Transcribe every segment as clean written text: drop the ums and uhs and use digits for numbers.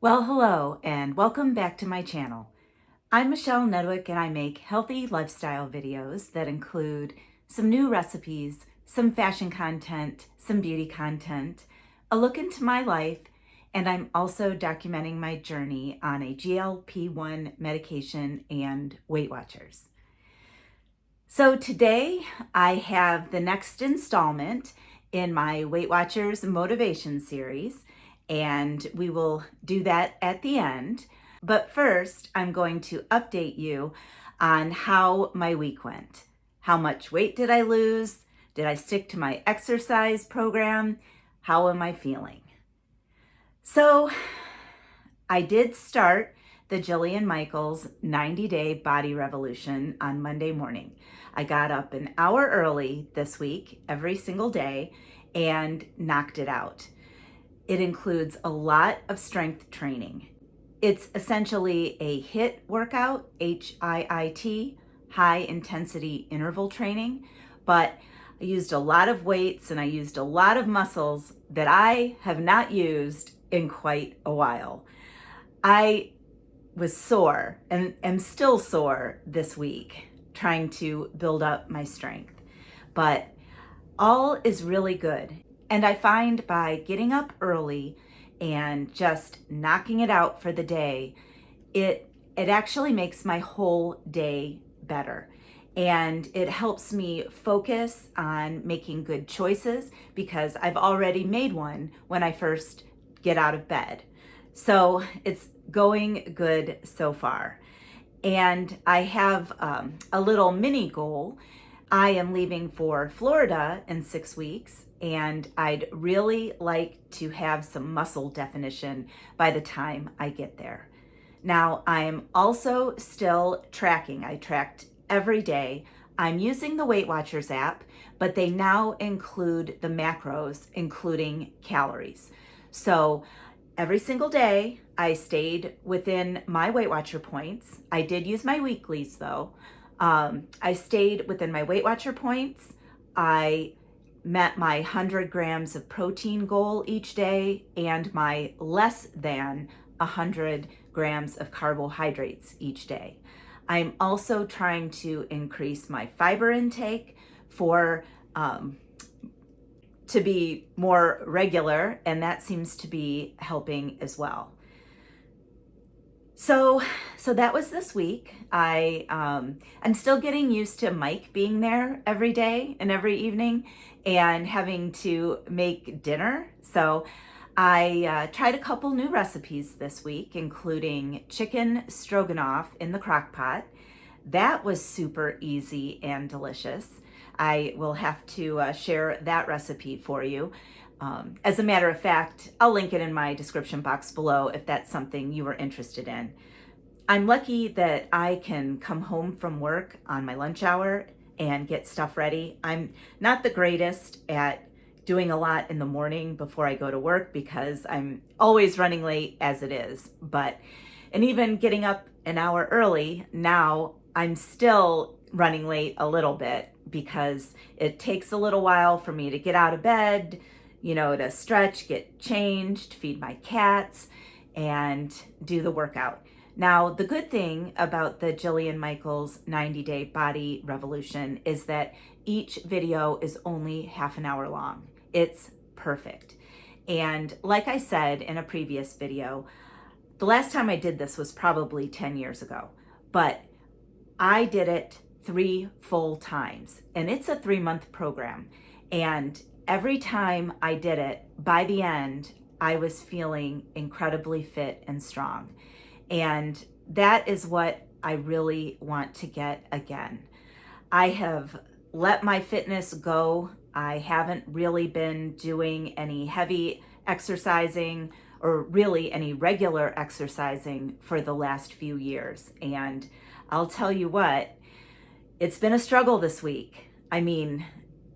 Well, hello and welcome back to my channel. I'm Michelle Nedwick and I make healthy lifestyle videos that include some new recipes, some fashion content, some beauty content, a look into my life, and I'm also documenting my journey on a GLP-1 medication and Weight Watchers. So today I have the next installment in my Weight Watchers motivation series, and we will do that at the end. But first, I'm going to update you on how my week went. How much weight did I lose? Did I stick to my exercise program? How am I feeling? So I did start the Jillian Michaels 90-day body revolution on Monday morning. I got up an hour early this week, every single day, and knocked it out. It includes a lot of strength training. It's essentially a HIIT workout, HIIT, high intensity interval training, but I used a lot of weights and I used a lot of muscles that I have not used in quite a while. I was sore and am still sore this week trying to build up my strength, but all is really good. And I find by getting up early and just knocking it out for the day, it actually makes my whole day better. And it helps me focus on making good choices because I've already made one when I first get out of bed. So it's going good so far. And I have a little mini goal. I am leaving for Florida in 6 weeks, and I'd really like to have some muscle definition by the time I get there. Now, I'm also still tracking. I tracked every day. I'm using the Weight Watchers app, but they now include the macros, including calories. So every single day, I stayed within my Weight Watcher points. I did use my weeklies though. I stayed within my Weight Watcher points. I met my 100 grams of protein goal each day and my less than 100 grams of carbohydrates each day. I'm also trying to increase my fiber intake to be more regular, and that seems to be helping as well. So that was this week. I'm still getting used to Mike being there every day and every evening and having to make dinner. So I tried a couple new recipes this week, including chicken stroganoff in the Crockpot. That was super easy and delicious. I will have to share that recipe for you. As a matter of fact, I'll link it in my description box below if that's something you are interested in. I'm lucky that I can come home from work on my lunch hour and get stuff ready. I'm not the greatest at doing a lot in the morning before I go to work because I'm always running late as it is. And even getting up an hour early, now I'm still running late a little bit because it takes a little while for me to get out of bed, to stretch, get changed, feed my cats, and do the workout. Now, the good thing about the Jillian Michaels 90-day body revolution is that each video is only half an hour long. It's perfect. And like I said in a previous video, the last time I did this was probably 10 years ago, but I did it 3 full times, and it's a 3-month program. And every time I did it, by the end, I was feeling incredibly fit and strong. And that is what I really want to get again. I have let my fitness go. I haven't really been doing any heavy exercising or really any regular exercising for the last few years. And I'll tell you what, it's been a struggle this week. I mean,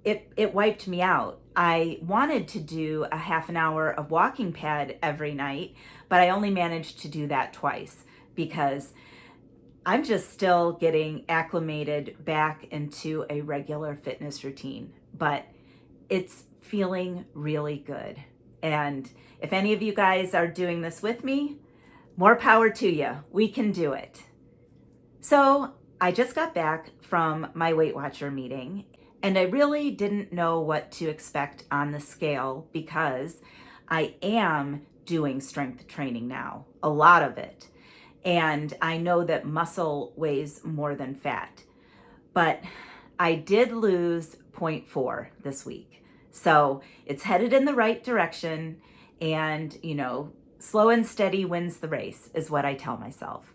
it wiped me out. I wanted to do a half an hour of walking pad every night, but I only managed to do that twice because I'm just still getting acclimated back into a regular fitness routine. But it's feeling really good. And if any of you guys are doing this with me, More power to you. We can do it. So I just got back from my Weight Watcher meeting, and I really didn't know what to expect on the scale because I am doing strength training now, a lot of it. And I know that muscle weighs more than fat, but I did lose 0.4 this week. So it's headed in the right direction, and slow and steady wins the race is what I tell myself.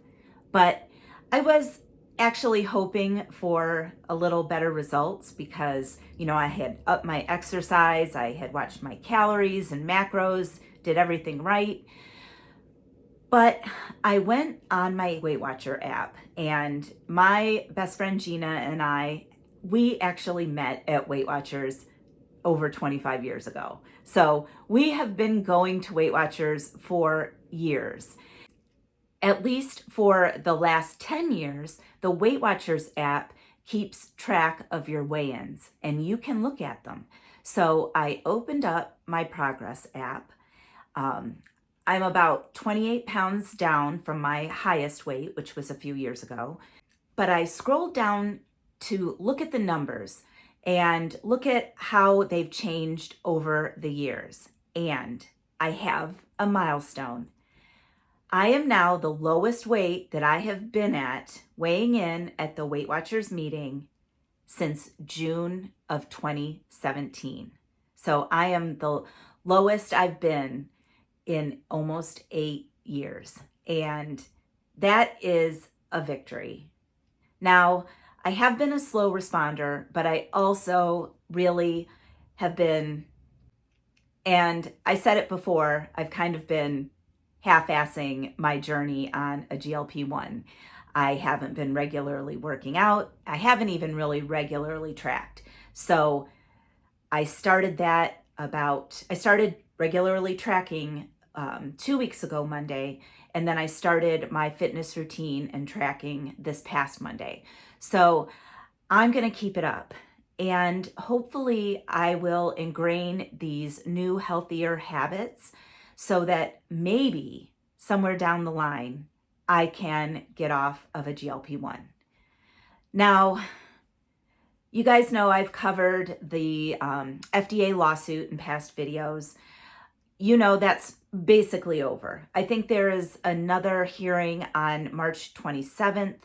But I was actually hoping for a little better results because, I had upped my exercise, I had watched my calories and macros, did everything right. But I went on my Weight Watcher app, and my best friend Gina and we actually met at Weight Watchers over 25 years ago. So we have been going to Weight Watchers for years. At least for the last 10 years, the Weight Watchers app keeps track of your weigh-ins and you can look at them. So I opened up my Progress app. I'm about 28 pounds down from my highest weight, which was a few years ago. But I scrolled down to look at the numbers and look at how they've changed over the years. And I have a milestone. I am now the lowest weight that I have been at, weighing in at the Weight Watchers meeting since June of 2017. So I am the lowest I've been in almost 8 years. And that is a victory. Now, I have been a slow responder, but I also really have been, and I said it before, I've kind of been half-assing my journey on a GLP-1. I haven't been regularly working out. I haven't even really regularly tracked. So I started regularly tracking 2 weeks ago Monday, and then I started my fitness routine and tracking this past Monday. So I'm going to keep it up, and hopefully I will ingrain these new healthier habits so that maybe somewhere down the line I can get off of a GLP-1. Now, you guys know I've covered the FDA lawsuit in past videos. That's basically over. I think there is another hearing on March 27th,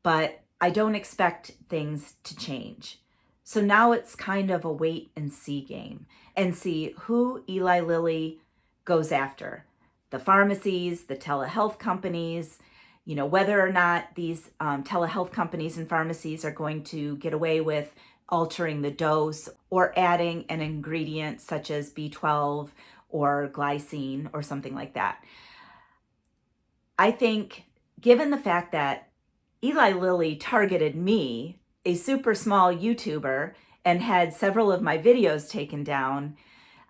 but I don't expect things to change. So now it's kind of a wait and see game and see who Eli Lilly goes after. The pharmacies, the telehealth companies, whether or not these telehealth companies and pharmacies are going to get away with altering the dose or adding an ingredient such as B12 or glycine or something like that. I think given the fact that Eli Lilly targeted me, a super small YouTuber, and had several of my videos taken down,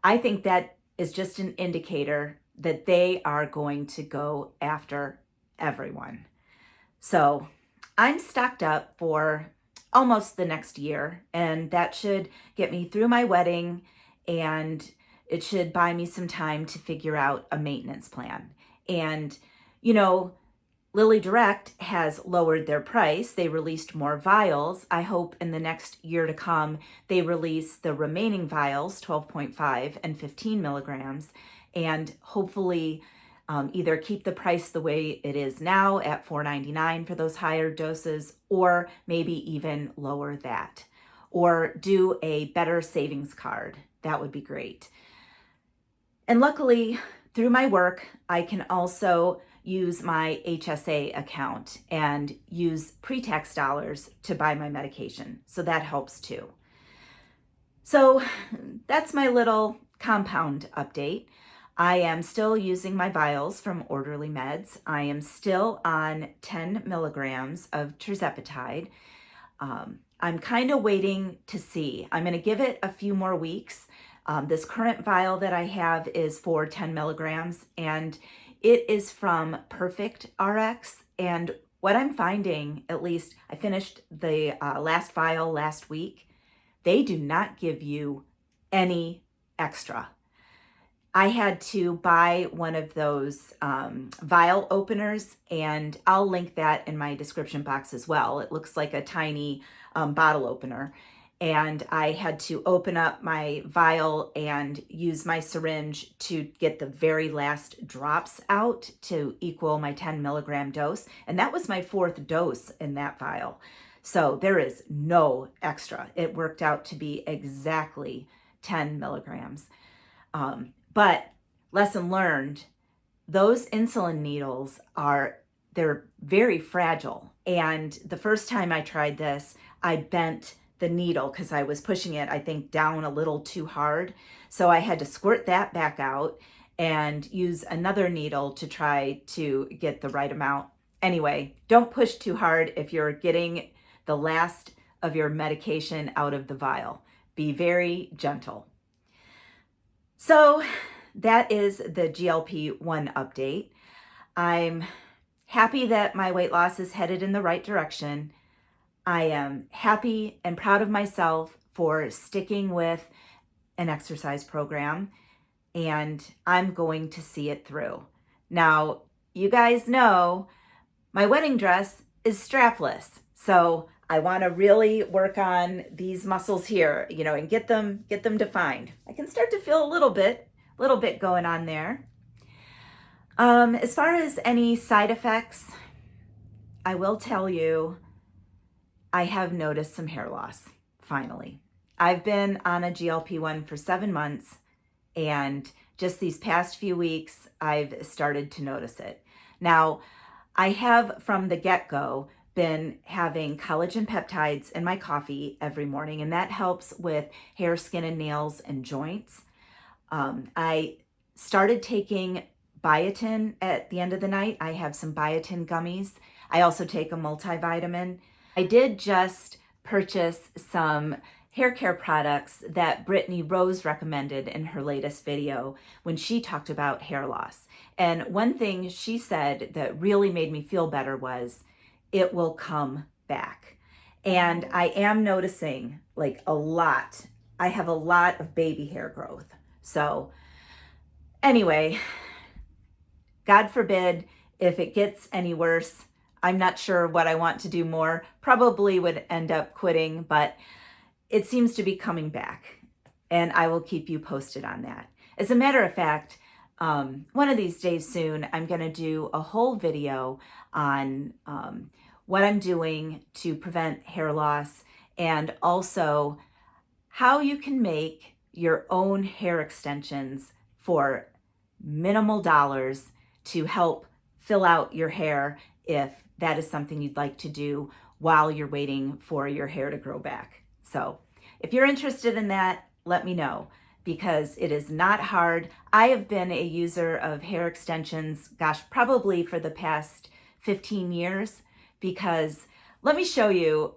I think that is just an indicator that they are going to go after everyone. So I'm stocked up for almost the next year, and that should get me through my wedding, and it should buy me some time to figure out a maintenance plan. And, Lilly Direct has lowered their price. They released more vials. I hope in the next year to come, they release the remaining vials, 12.5 and 15 milligrams, and hopefully either keep the price the way it is now at $4.99 for those higher doses, or maybe even lower that, or do a better savings card. That would be great. And luckily, through my work, I can also use my HSA account and use pre-tax dollars to buy my medication. So that helps too. So that's my little compound update. I am still using my vials from Orderly Meds. I am still on 10 milligrams of TIRZEPATIDE. I'm kind of waiting to see. I'm going to give it a few more weeks. This current vial that I have is for 10 milligrams, and it is from Perfect RX. And what I'm finding, at least I finished the last vial last week, they do not give you any extra. I had to buy one of those vial openers, and I'll link that in my description box as well. It looks like a tiny bottle opener. And I had to open up my vial and use my syringe to get the very last drops out to equal my 10 milligram dose. And that was my 4th dose in that vial. So there is no extra. It worked out to be exactly 10 milligrams. But lesson learned, those insulin needles they're very fragile. And the first time I tried this, I bent the needle because I was pushing it, I think, down a little too hard. So I had to squirt that back out and use another needle to try to get the right amount. Anyway, don't push too hard if you're getting the last of your medication out of the vial. Be very gentle. So that is the GLP-1 update. I'm happy that my weight loss is headed in the right direction. I am happy and proud of myself for sticking with an exercise program, and I'm going to see it through. Now, you guys know my wedding dress is strapless, so I want to really work on these muscles here, and get them defined. I can start to feel a little bit going on there. As far as any side effects, I will tell you, I have noticed some hair loss, finally. I've been on a GLP-1 for 7 months, and just these past few weeks, I've started to notice it. Now, I have from the get-go been having collagen peptides in my coffee every morning, and that helps with hair, skin, and nails and joints. I started taking biotin at the end of the night. I have some biotin gummies. I also take a multivitamin. I did just purchase some hair care products that Brittany Rose recommended in her latest video when she talked about hair loss. And one thing she said that really made me feel better was, it will come back. And I am noticing a lot. I have a lot of baby hair growth. So anyway, God forbid if it gets any worse. I'm not sure what I want to do more. Probably would end up quitting, but it seems to be coming back, and I will keep you posted on that. As a matter of fact, one of these days soon, I'm going to do a whole video on what I'm doing to prevent hair loss, and also how you can make your own hair extensions for minimal dollars to help fill out your hair if that is something you'd like to do while you're waiting for your hair to grow back. So if you're interested in that, let me know, because it is not hard. I have been a user of hair extensions, gosh, probably for the past 15 years, because let me show you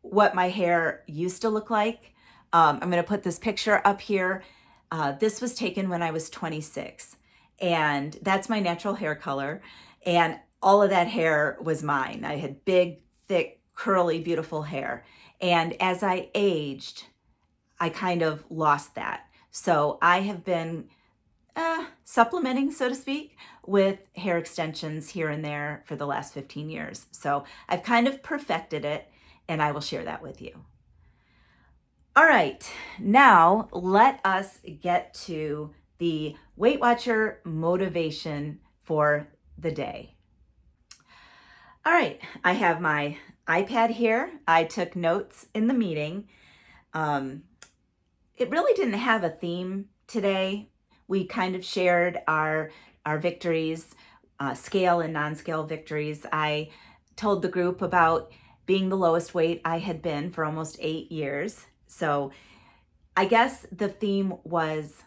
what my hair used to look like. I'm going to put this picture up here. This was taken when I was 26, and that's my natural hair color. And all of that hair was mine. I had big, thick, curly, beautiful hair. And as I aged, I kind of lost that. So I have been supplementing, so to speak, with hair extensions here and there for the last 15 years. So I've kind of perfected it, and I will share that with you. All right, now let us get to the Weight Watcher motivation for the day. All right, I have my iPad here. I took notes in the meeting. It really didn't have a theme today. We kind of shared our victories, scale and non-scale victories. I told the group about being the lowest weight I had been for almost 8 years. So I guess the theme was,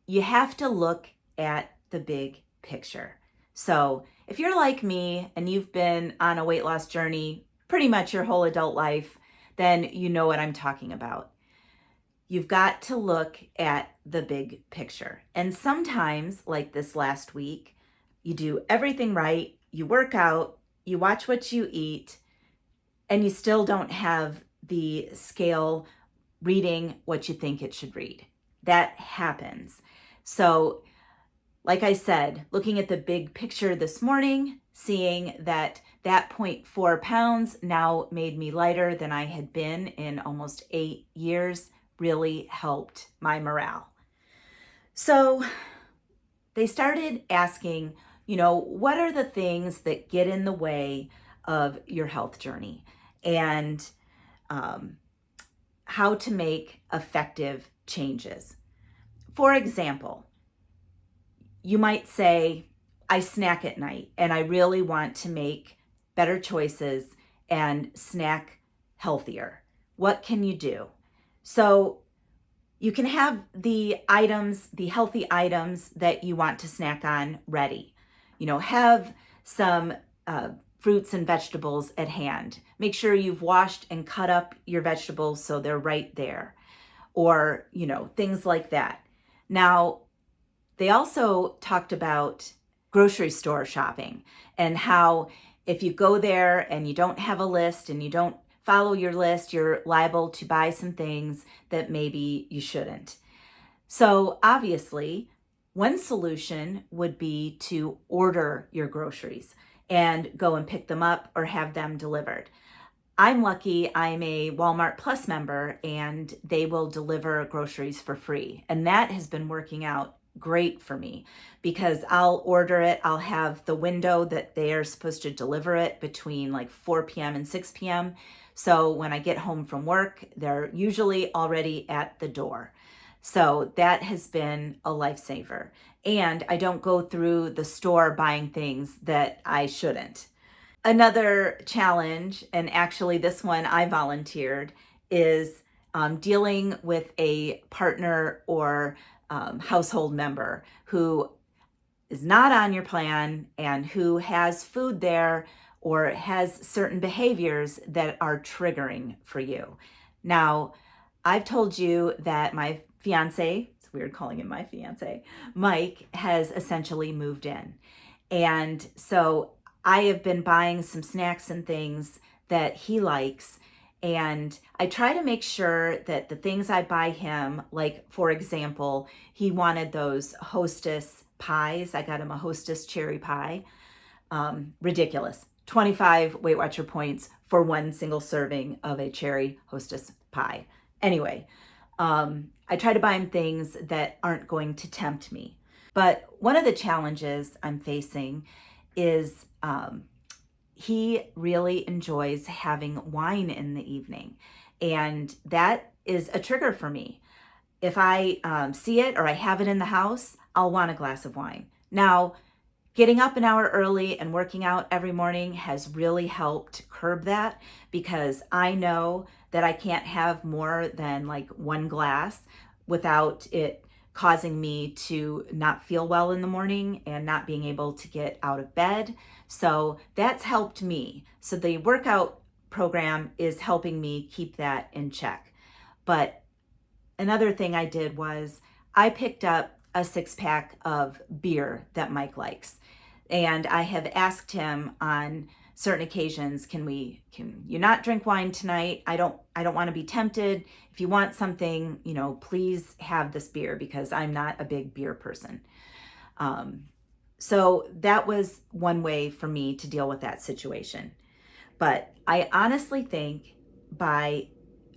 you have to look at the big picture. So if you're like me and you've been on a weight loss journey pretty much your whole adult life, then you know what I'm talking about. You've got to look at the big picture. And sometimes, like this last week, you do everything right, you work out, you watch what you eat, and you still don't have the scale reading what you think it should read. That happens. So Like I said, looking at the big picture this morning, seeing that 0.4 pounds now made me lighter than I had been in almost 8 years really helped my morale. So they started asking, what are the things that get in the way of your health journey, and how to make effective changes. For example, you might say, I snack at night and I really want to make better choices and snack healthier. What can you do? So you can have the items, the healthy items that you want to snack on ready. Have some fruits and vegetables at hand. Make sure you've washed and cut up your vegetables so they're right there, or, things like that. Now, they also talked about grocery store shopping and how if you go there and you don't have a list and you don't follow your list, you're liable to buy some things that maybe you shouldn't. So obviously, one solution would be to order your groceries and go and pick them up or have them delivered. I'm lucky, I'm a Walmart Plus member, and they will deliver groceries for free. And that has been working out great for me because I'll order it. I'll have the window that they are supposed to deliver it between like 4 p.m. and 6 p.m. So when I get home from work, they're usually already at the door. So that has been a lifesaver. And I don't go through the store buying things that I shouldn't. Another challenge, and actually this one I volunteered, is dealing with a partner or household member who is not on your plan and who has food there or has certain behaviors that are triggering for you. Now, I've told you that my fiance, it's weird calling him my fiance, Mike, has essentially moved in. And so I have been buying some snacks and things that he likes. And I try to make sure that the things I buy him, like for example, he wanted those Hostess pies. I got him a Hostess cherry pie. Ridiculous. 25 Weight Watcher points for one single serving of a cherry Hostess pie. Anyway, I try to buy him things that aren't going to tempt me. But one of the challenges I'm facing is he really enjoys having wine in the evening. And that is a trigger for me. If I see it or I have it in the house, I'll want a glass of wine. Now, getting up an hour early and working out every morning has really helped curb that because I know that I can't have more than like one glass without it causing me to not feel well in the morning and not being able to get out of bed. So that's helped me. So the workout program is helping me keep that in check. But another thing I did was I picked up a 6-pack of beer that Mike likes. And I have asked him on certain occasions, can you not drink wine tonight? I don't want to be tempted. If you want something, please have this beer because I'm not a big beer person. So that was one way for me to deal with that situation. But I honestly think by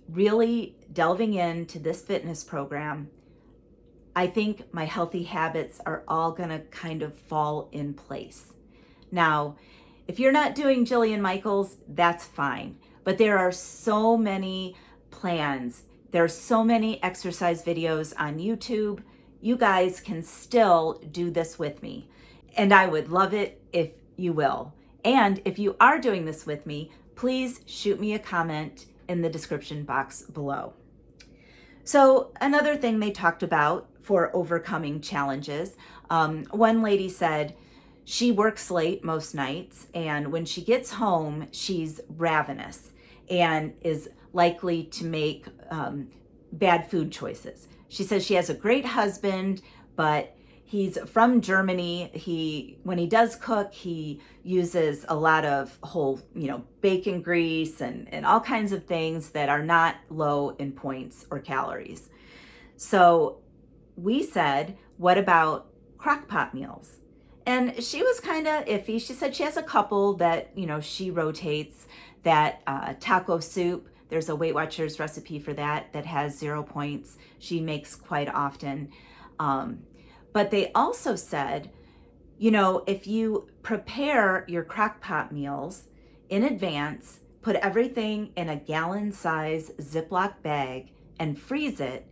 really delving into this fitness program, I think my healthy habits are all going to kind of fall in place. Now, if you're not doing Jillian Michaels, that's fine. But there are so many plans. There are so many exercise videos on YouTube. You guys can still do this with me. And I would love it if you will. And if you are doing this with me, please shoot me a comment in the description box below. So another thing they talked about for overcoming challenges, one lady said she works late most nights, and when she gets home, she's ravenous and is likely to make bad food choices. She says she has a great husband, but he's from Germany. When he does cook, he uses a lot of whole, bacon grease and all kinds of things that are not low in points or calories. So we said, what about Crockpot meals. And she was kind of iffy. She said she has a couple that, she rotates. That taco soup, there's a Weight Watchers recipe for that has 0 points. She makes quite often. But they also said, if you prepare your Crockpot meals in advance, put everything in a gallon-size Ziploc bag and freeze it,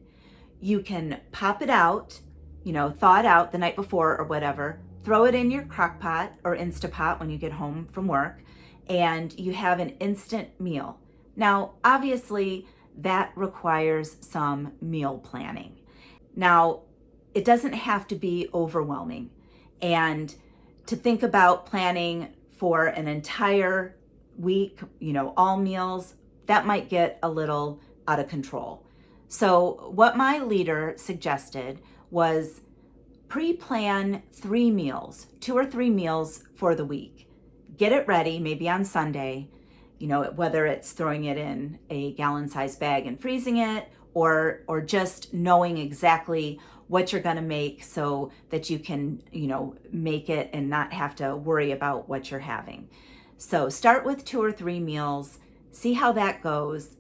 you can pop it out, thaw it out the night before or whatever, throw it in your Crockpot or Instapot when you get home from work, and you have an instant meal. Now, obviously, that requires some meal planning. Now, it doesn't have to be overwhelming. And to think about planning for an entire week, all meals, that might get a little out of control. So what my leader suggested was pre-plan 3 meals, 2 or 3 meals for the week. Get it ready, maybe on Sunday, whether it's throwing it in a gallon-sized bag and freezing it, or just knowing exactly what you're going to make so that you can, make it and not have to worry about what you're having. So start with 2 or 3 meals, see how that goes,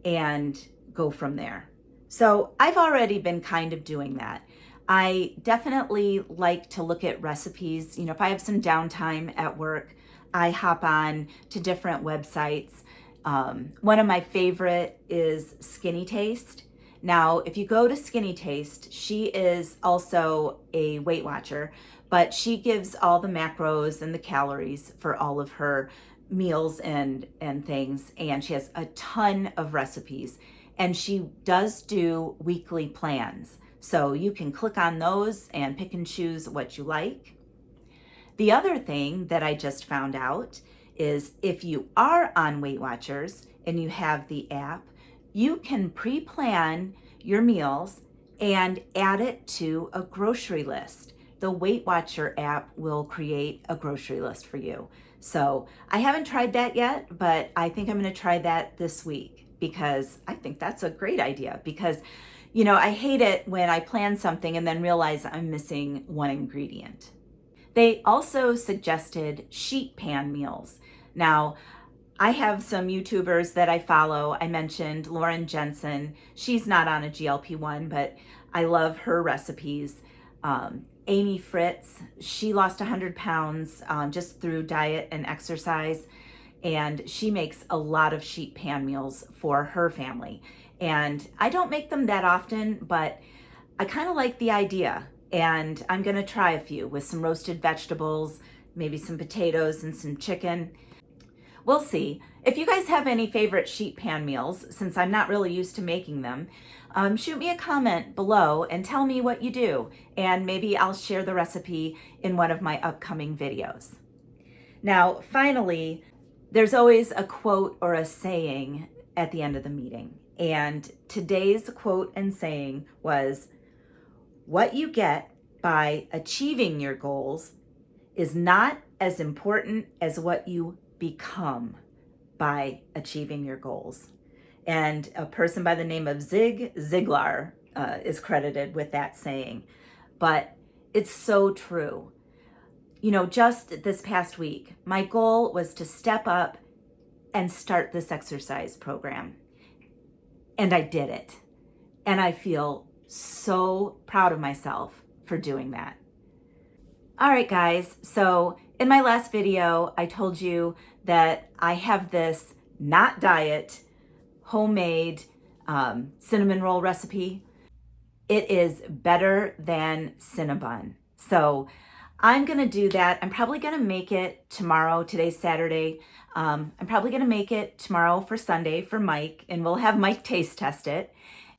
and go from there. So I've already been kind of doing that. I definitely like to look at recipes. If I have some downtime at work, I hop on to different websites. One of my favorite is Skinny Taste. Now, if you go to Skinny Taste, she is also a Weight Watcher, but she gives all the macros and the calories for all of her meals and things, and she has a ton of recipes, and she does do weekly plans. So you can click on those and pick and choose what you like. The other thing that I just found out is if you are on Weight Watchers and you have the app, you can pre-plan your meals and add it to a grocery list. The Weight Watcher app will create a grocery list for you. So I haven't tried that yet, but I think I'm going to try that this week because I think that's a great idea because, I hate it when I plan something and then realize I'm missing one ingredient. They also suggested sheet pan meals. Now, I have some YouTubers that I follow. I mentioned Lauren Jensen. She's not on a GLP-1, but I love her recipes. Amy Fritz, she lost 100 pounds just through diet and exercise, and she makes a lot of sheet pan meals for her family. And I don't make them that often, but I kind of like the idea. And I'm gonna try a few with some roasted vegetables, maybe some potatoes and some chicken. We'll see. If you guys have any favorite sheet pan meals, since I'm not really used to making them, shoot me a comment below and tell me what you do. And maybe I'll share the recipe in one of my upcoming videos. Now, finally, there's always a quote or a saying at the end of the meeting. And today's quote and saying was, "What you get by achieving your goals is not as important as what you become by achieving your goals." And a person by the name of Zig Ziglar is credited with that saying. But it's so true. Just this past week, my goal was to step up and start this exercise program. And I did it. And I feel so proud of myself for doing that. All right, guys. So in my last video, I told you that I have this not diet, homemade cinnamon roll recipe. It is better than Cinnabon. So I'm gonna do that. I'm probably gonna make it tomorrow. Today's Saturday. I'm probably gonna make it tomorrow for Sunday for Mike, and we'll have Mike taste test it.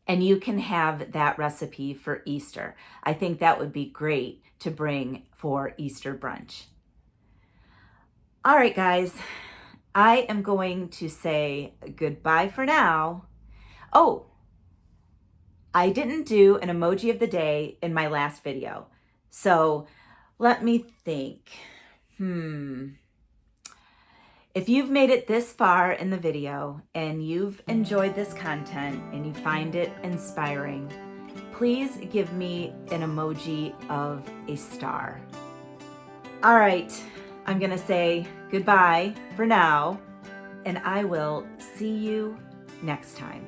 And you can have that recipe for Easter. I think that would be great to bring for Easter brunch. All right, guys, I am going to say goodbye for now. Oh, I didn't do an emoji of the day in my last video. So let me think. If you've made it this far in the video and you've enjoyed this content and you find it inspiring, please give me an emoji of a star. All right, I'm gonna say goodbye for now, and I will see you next time.